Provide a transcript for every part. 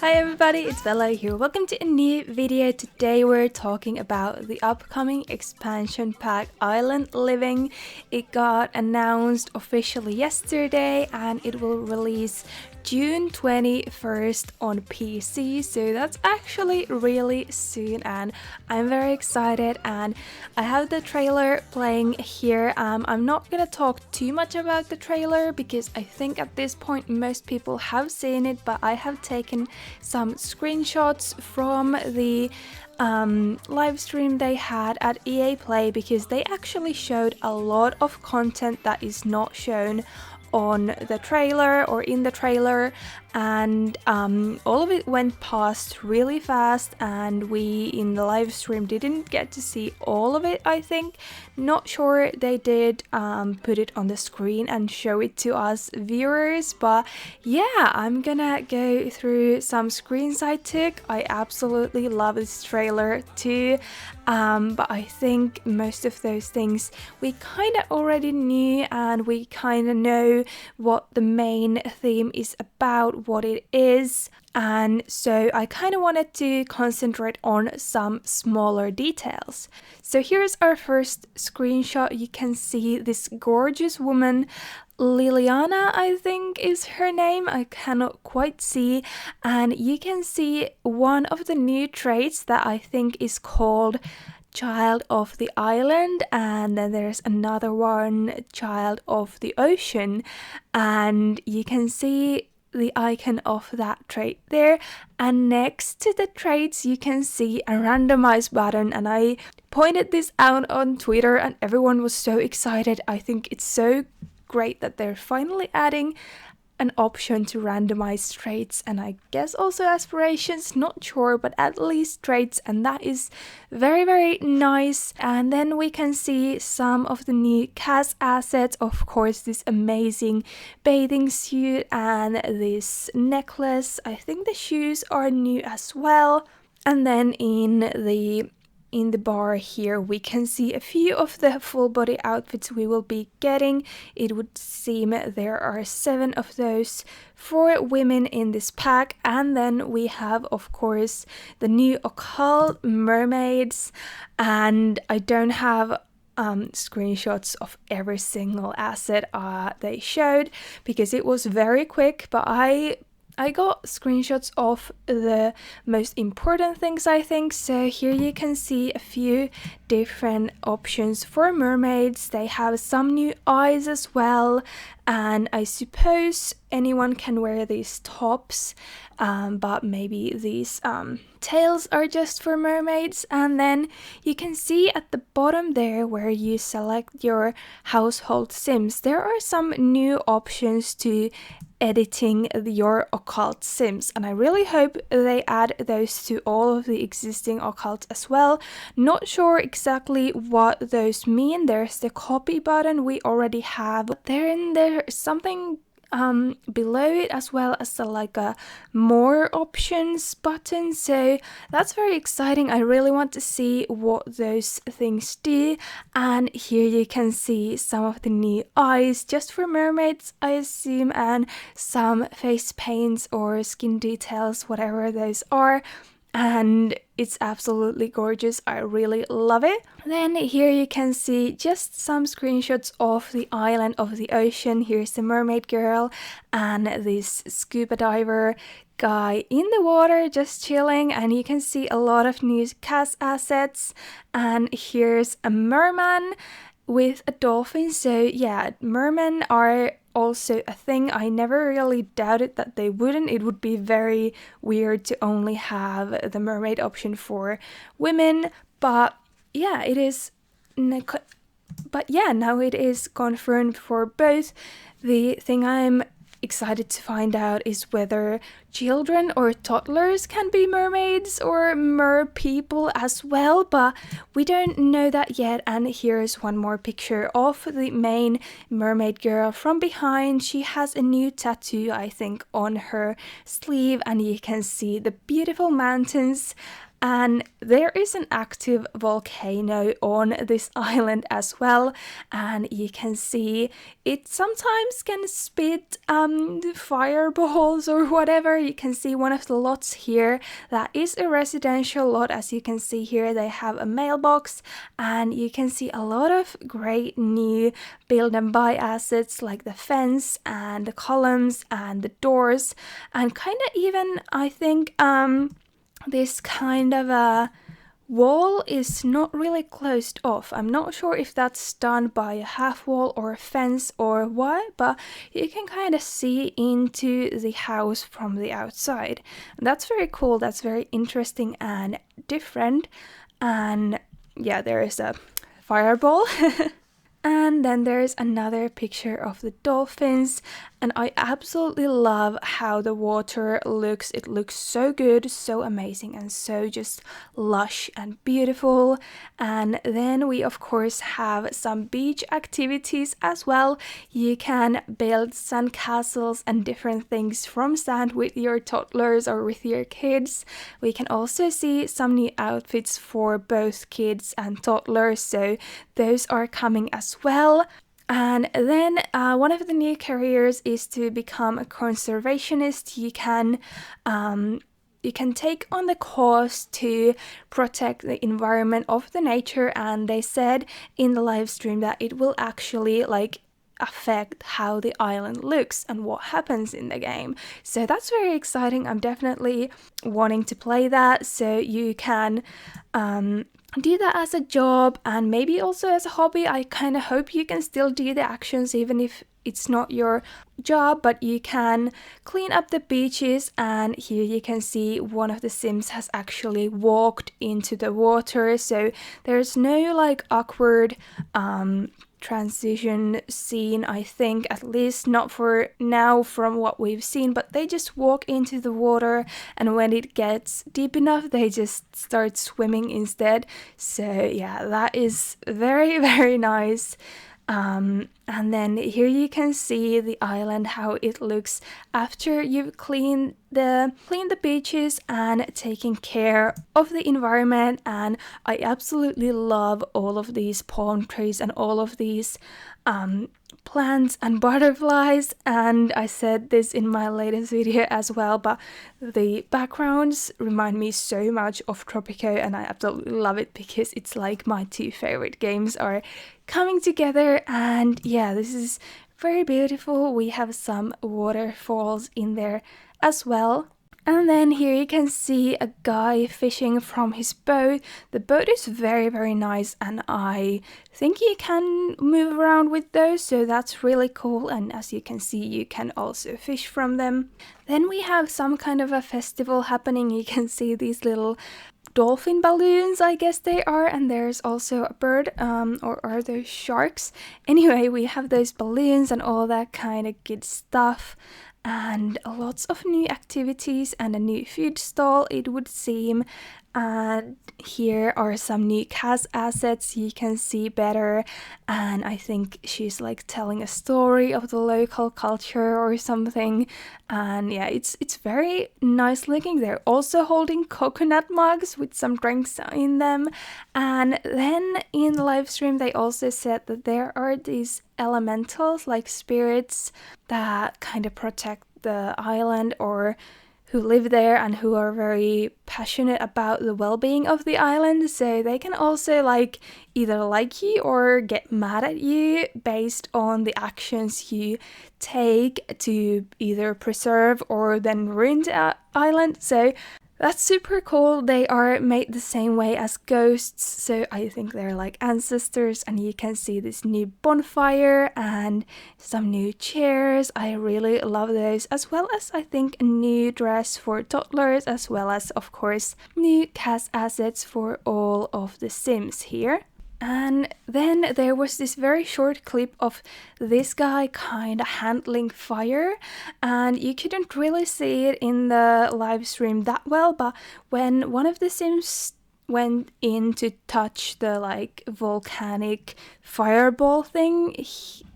Hi everybody, it's Bella here. Welcome to a new video. Today we're talking about the upcoming expansion pack Island Living. It got announced officially yesterday and it will release June 21st on PC, so that's actually really soon and I'm very excited. And I have the trailer playing here. I'm not gonna talk too much about the trailer because I think at this point most people have seen it, but I have taken some screenshots from the live stream they had at EA Play because they actually showed a lot of content that is not shown on the trailer or in the trailer, and all of it went past really fast and we in the live stream didn't get to see all of it. I think, not sure they did put it on the screen and show it to us viewers, but yeah, I'm gonna go through some screens I took. I absolutely love this trailer too, but I think most of those things we kind of already knew and we kind of know what the main theme is about, what it is, and so I kind of wanted to concentrate on some smaller details. So here's our first screenshot. You can see this gorgeous woman, Liliana, I think is her name, I cannot quite see, and you can see one of the new traits that I think is called Child of the Island, and then there's another one, Child of the Ocean, and you can see the icon of that trait there, and next to the traits you can see a randomize button, and I pointed this out on Twitter and everyone was so excited. I think it's so great that they're finally adding an option to randomize traits, and I guess also aspirations, not sure, but at least traits, and that is very nice. And then we can see some of the new cast assets, of course this amazing bathing suit and this necklace. I think the shoes are new as well, and then in the bar here we can see a few of the full body outfits we will be getting. It would seem there are 7 of those for women in this pack, and then we have of course the new occult mermaids, and I don't have screenshots of every single asset they showed because it was very quick, but I got screenshots of the most important things, I think. So here you can see a few different options for mermaids. They have some new eyes as well, and I suppose anyone can wear these tops, but maybe these tails are just for mermaids. And then you can see at the bottom there where you select your household sims, there are some new options to editing your occult sims, and I really hope they add those to all of the existing occults as well. Not sure exactly what those mean. There's the copy button we already have, but there's something below it as well as a more options button, so that's very exciting. I really want to see what those things do. And here you can see some of the new eyes just for mermaids, I assume, and some face paints or skin details, whatever those are, and it's absolutely gorgeous. I really love it. Then here you can see just some screenshots of the island of the ocean. Here's the mermaid girl and this scuba diver guy in the water just chilling, and you can see a lot of new cast assets. And here's a merman with a dolphin. So yeah, mermen are also a thing. I never really doubted that they wouldn't. It would be very weird to only have the mermaid option for women, but yeah, it is. But yeah, now it is confirmed for both. The thing I'm excited to find out is whether children or toddlers can be mermaids or mer people as well, but we don't know that yet. And here's one more picture of the main mermaid girl from behind. She has a new tattoo, I think, on her sleeve, and you can see the beautiful mountains And there is an active volcano on this island as well, and you can see it sometimes can spit fireballs or whatever. You can see one of the lots here that is a residential lot. As you can see here, they have a mailbox, and you can see a lot of great new build and buy assets like the fence and the columns and the doors, and kind of even I think this kind of a wall is not really closed off. I'm not sure if that's done by a half wall or a fence or what, but you can kind of see into the house from the outside. And that's very cool. That's very interesting and different. And yeah, there is a fireball. And then there's another picture of the dolphins, and I absolutely love how the water looks. It looks so good, so amazing, and so just lush and beautiful. And then we of course have some beach activities as well. You can build sand castles and different things from sand with your toddlers or with your kids. We can also see some new outfits for both kids and toddlers, so those are coming as well. And then one of the new careers is to become a conservationist. You can take on the cause to protect the environment of the nature, and they said in the live stream that it will actually affect how the island looks and what happens in the game. So that's very exciting. I'm definitely wanting to play that, so you can do that as a job and maybe also as a hobby. I kind of hope you can still do the actions even if it's not your job, but you can clean up the beaches. And here you can see one of the Sims has actually walked into the water, so there's no awkward transition scene, I think, at least not for now from what we've seen, but they just walk into the water, and when it gets deep enough they just start swimming instead. So yeah, that is very, very nice. And then here you can see the island, how it looks after you've cleaned the beaches and taken care of the environment. And I absolutely love all of these palm trees and all of these plants and butterflies. And I said this in my latest video as well, but the backgrounds remind me so much of Tropico, and I absolutely love it because it's like my two favorite games are coming together. And yeah, this is very beautiful. We have some waterfalls in there as well. And then here you can see a guy fishing from his boat. The boat is very, very nice, and I think you can move around with those, so that's really cool. And as you can see, you can also fish from them. Then we have some kind of a festival happening. You can see these little dolphin balloons, I guess they are, and there's also a bird, or are those sharks? Anyway, we have those balloons and all that kind of good stuff, and lots of new activities and a new food stall, it would seem. And here are some new cast assets you can see better, and I think she's telling a story of the local culture or something. And yeah, it's very nice looking. They're also holding coconut mugs with some drinks in them. And then in the live stream they also said that there are these elementals, like spirits, that kind of protect the island or who live there and who are very passionate about the well-being of the island. So they can also either like you or get mad at you based on the actions you take to either preserve or then ruin the island. So that's super cool. They are made the same way as ghosts, so I think they're like ancestors. And you can see this new bonfire and some new chairs. I really love those, as well as I think a new dress for toddlers, as well as of course new cast assets for all of the Sims here. And then there was this very short clip of this guy kind of handling fire, and you couldn't really see it in the live stream that well, but when one of the Sims went in to touch the like volcanic fireball thing,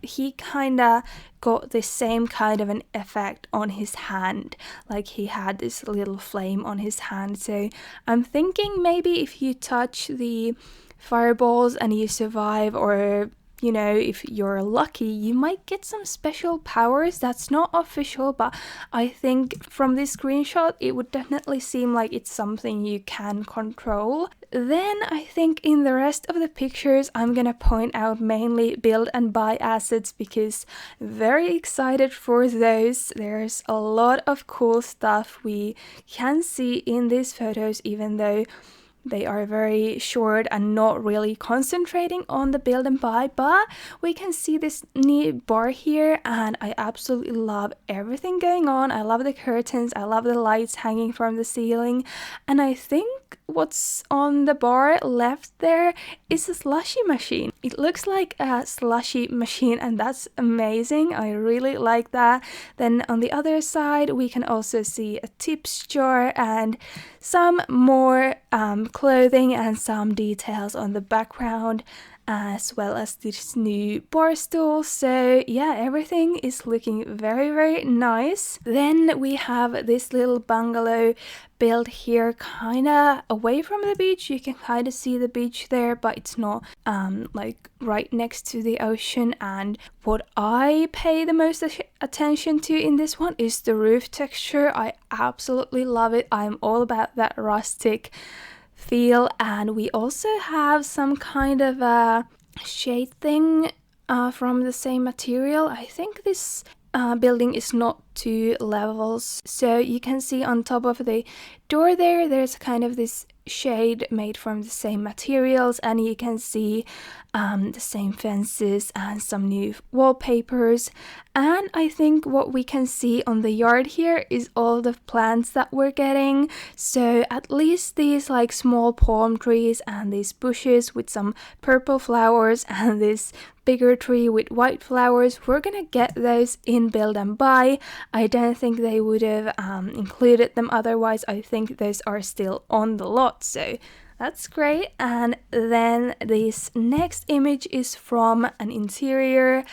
he kind of got the same kind of an effect on his hand, like he had this little flame on his hand. So I'm thinking maybe if you touch the fireballs and you survive, or you know, if you're lucky, you might get some special powers. That's not official, but I think from this screenshot it would definitely seem like it's something you can control. Then I think in the rest of the pictures I'm gonna point out mainly build and buy assets, because I'm very excited for those. There's a lot of cool stuff we can see in these photos, even though they are very short and not really concentrating on the build and buy, but we can see this neat bar here and I absolutely love everything going on. I love the curtains, I love the lights hanging from the ceiling, and I think what's on the bar left there is a slushy machine. It looks like a slushy machine and that's amazing. I really like that. Then on the other side we can also see a tips jar and some more clothing and some details on the background, as well as this new bar stool. So yeah, everything is looking very, very nice. Then we have this little bungalow built here kind of away from the beach. You can kind of see the beach there, but it's not like right next to the ocean. And what I pay the most attention to in this one is the roof texture. I absolutely love it. I'm all about that rustic feel, and we also have some kind of a shade thing from the same material. I think this building is not 2 levels, so you can see on top of the door there's kind of this shade made from the same materials, and you can see the same fences and some new wallpapers. And I think what we can see on the yard here is all the plants that we're getting. So at least these like small palm trees and these bushes with some purple flowers and this bigger tree with white flowers, we're gonna get those in build and buy. I don't think they would have included them otherwise. I think those are still on the lot, so that's great. And then this next image is from an interior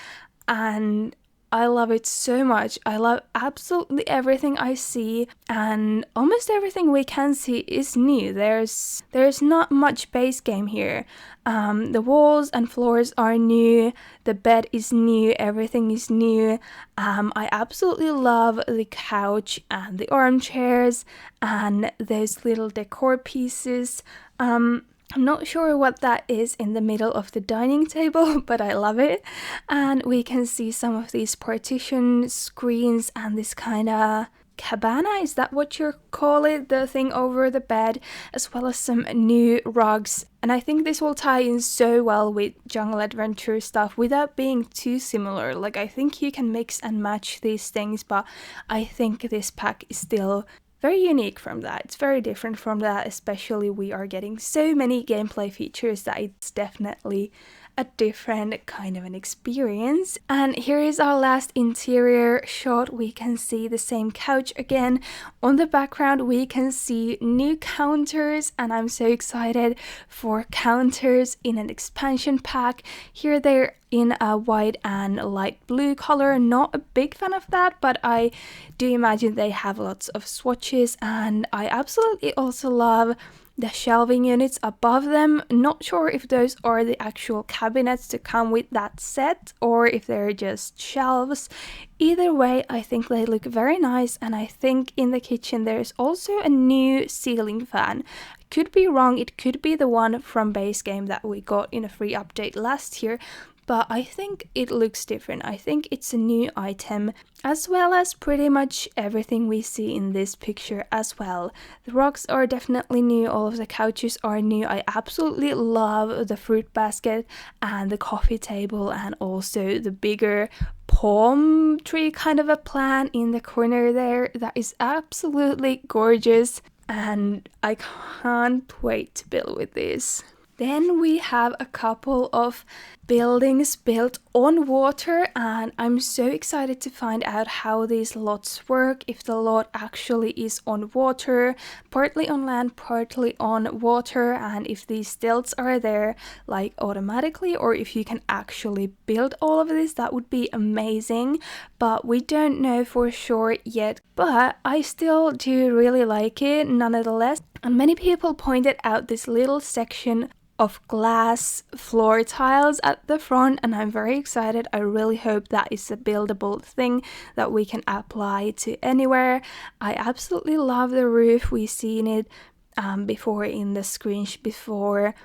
and I love it so much. I love absolutely everything I see, and almost everything we can see is new. There's not much base game here. The walls and floors are new, the bed is new, everything is new. I absolutely love the couch and the armchairs and those little decor pieces. I'm not sure what that is in the middle of the dining table, but I love it. And we can see some of these partition screens and this kind of cabana, is that what you call it? The thing over the bed, as well as some new rugs. And I think this will tie in so well with jungle adventure stuff without being too similar. Like, I think you can mix and match these things, but I think this pack is still very unique from that. It's very different from that, especially we are getting so many gameplay features that it's definitely a different kind of an experience. And here is our last interior shot. We can see the same couch again. On the background we can see new counters, and I'm so excited for counters in an expansion pack. Here they're in a white and light blue color. Not a big fan of that, but I do imagine they have lots of swatches, and I absolutely also love the shelving units above them. Not sure if those are the actual cabinets to come with that set or if they're just shelves. Either way, I think they look very nice, and I think in the kitchen there's also a new ceiling fan. Could be wrong, it could be the one from base game that we got in a free update last year, but I think it looks different. I think it's a new item, as well as pretty much everything we see in this picture as well. The rugs are definitely new, all of the couches are new. I absolutely love the fruit basket and the coffee table, and also the bigger palm tree kind of a plant in the corner there. That is absolutely gorgeous, and I can't wait to build with this. Then we have a couple of buildings built on water, and I'm so excited to find out how these lots work, if the lot actually is on water, partly on land, partly on water, and if these stilts are there like automatically or if you can actually build all of this. That would be amazing, but we don't know for sure yet. But I still do really like it nonetheless, and many people pointed out this little section of glass floor tiles at the front, and I'm very excited. I really hope that is a buildable thing that we can apply to anywhere. I absolutely love the roof. We've seen it before in the screenshot before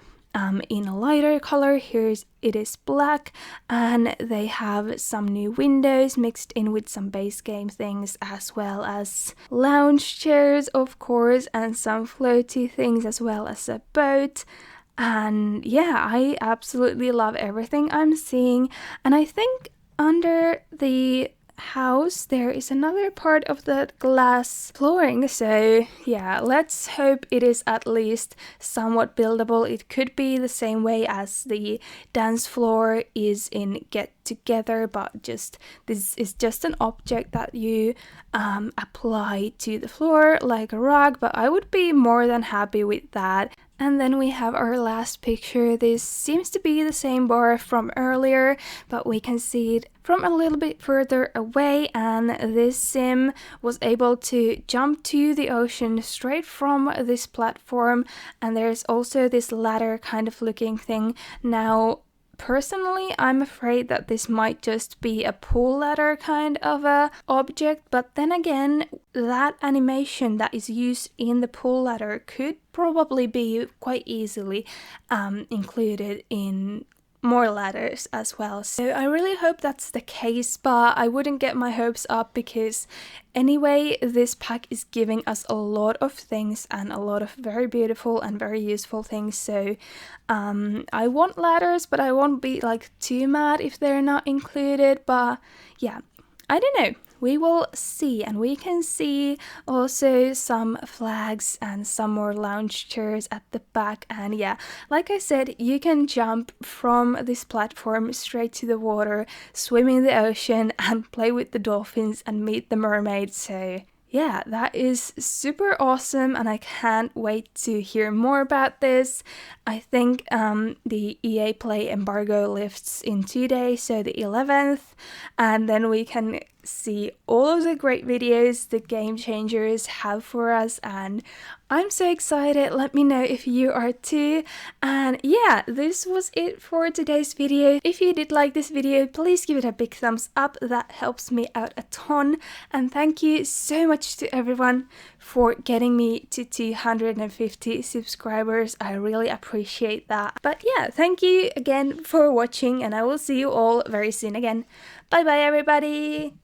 in a lighter color. Here it is black, and they have some new windows mixed in with some base game things, as well as lounge chairs of course, and some floaty things, as well as a boat. And yeah, I absolutely love everything I'm seeing. And I think under the house there is another part of the glass flooring, so yeah, let's hope it is at least somewhat buildable. It could be the same way as the dance floor is in Get Together, but this is just an object that you apply to the floor like a rug, but I would be more than happy with that. And then we have our last picture. This seems to be the same bar from earlier, but we can see it from a little bit further away, and this sim was able to jump to the ocean straight from this platform. And there's also this ladder kind of looking thing. Now, personally, I'm afraid that this might just be a pool ladder kind of a object, but then again, that animation that is used in the pool ladder could probably be quite easily included in more ladders as well. So I really hope that's the case, but I wouldn't get my hopes up, because anyway, this pack is giving us a lot of things and a lot of very beautiful and very useful things. So I want ladders, but I won't be like too mad if they're not included. But yeah, I don't know. We will see, and we can see also some flags and some more lounge chairs at the back. And yeah, like I said, you can jump from this platform straight to the water, swim in the ocean, and play with the dolphins and meet the mermaids. So yeah, that is super awesome, and I can't wait to hear more about this. I think the EA Play embargo lifts in 2 days, so the 11th, and then we can see all of the great videos the game changers have for us, and I'm so excited. Let me know if you are too. And yeah, this was it for today's video. If you did like this video, please give it a big thumbs up. That helps me out a ton. And thank you so much to everyone for getting me to 250 subscribers. I really appreciate that. But yeah, thank you again for watching, and I will see you all very soon again. Bye bye everybody!